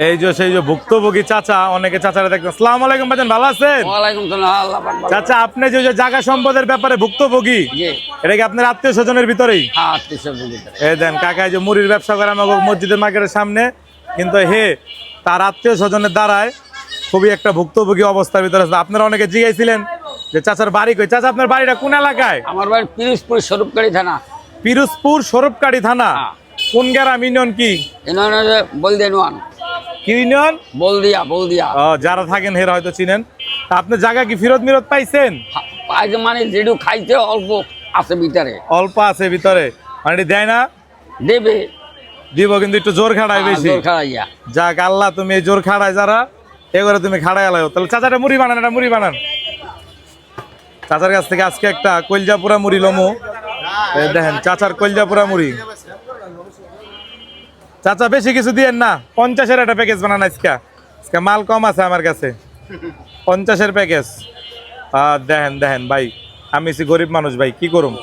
এই যে সেই যে ভুক্তভোগী চাচা, অনেকে চাচারা দেখতেন। আসসালামু আলাইকুম ভাইজান, ভালো আছেন? ওয়ালাইকুম সালাম। আল্লাহ পাক ভালো। চাচা, আপনি যে যে জায়গা সম্পদের ব্যাপারে ভুক্তভোগী, জি। এটা কি আপনার আত্মীয় স্বজনের ভিতরেই? হ্যাঁ, আত্মীয় বুঝি। এই দেন কাকা, এই যে মুড়ির ব্যবসা করে আমাকে মসজিদের মার্কেটের সামনে, কিন্তু হে তার আত্মীয় স্বজনের দ্বারায় খুবই একটা ভুক্তভোগী অবস্থার ভিতরে আছে। আপনারা অনেকে জিজ্ঞাসিলেন যে চাচার বাড়ি কই। চাচা, আপনার বাড়িটা কোন এলাকায়? আমার বাড়ি পিরোজপুর স্বরূপকারী থানা। পিরোজপুর স্বরূপকারী থানা। হ্যাঁ। কোন গ্রাম, ইউনিয়ন কি? এনারে বলদেন ওয়ান। কি ইউনিয়ন? বলদিয়া। যারা থাকেন হেরা হয়তো চিনেন। তা আপনি জায়গা কি ফিরত মিরত পাইছেন? পাইছে মানে যেটু খাইতে অল্প আছে ভিতরে। অল্প আছে ভিতরে, মানে এটি দেয় না? দেবে। দিব, কিন্তু একটু জোর খাড়ায় বেশি। জোর খাইয়া। যাক আল্লাহ, তুমি এই জোর খাড়ায় যারা এগুলো তুমি খাড়ায় আলাও। তাহলে চাচাটা মুড়ি বানান, এটা মুড়ি বানান। চাচার কাছ থেকে আজকে একটা কলজাপুরা মুড়ি লমু। দেখেন চাচার কলজাপুরা মুড়ি। চাচা বেশি কিছু দিয়েন না, 50-এর একটা প্যাকেজ বানান আজকে। আজকে মাল কম আছে আমার কাছে, 50-এর প্যাকেজ। দেখেন ভাই, আমি গরিব মানুষ ভাই, কি করুম।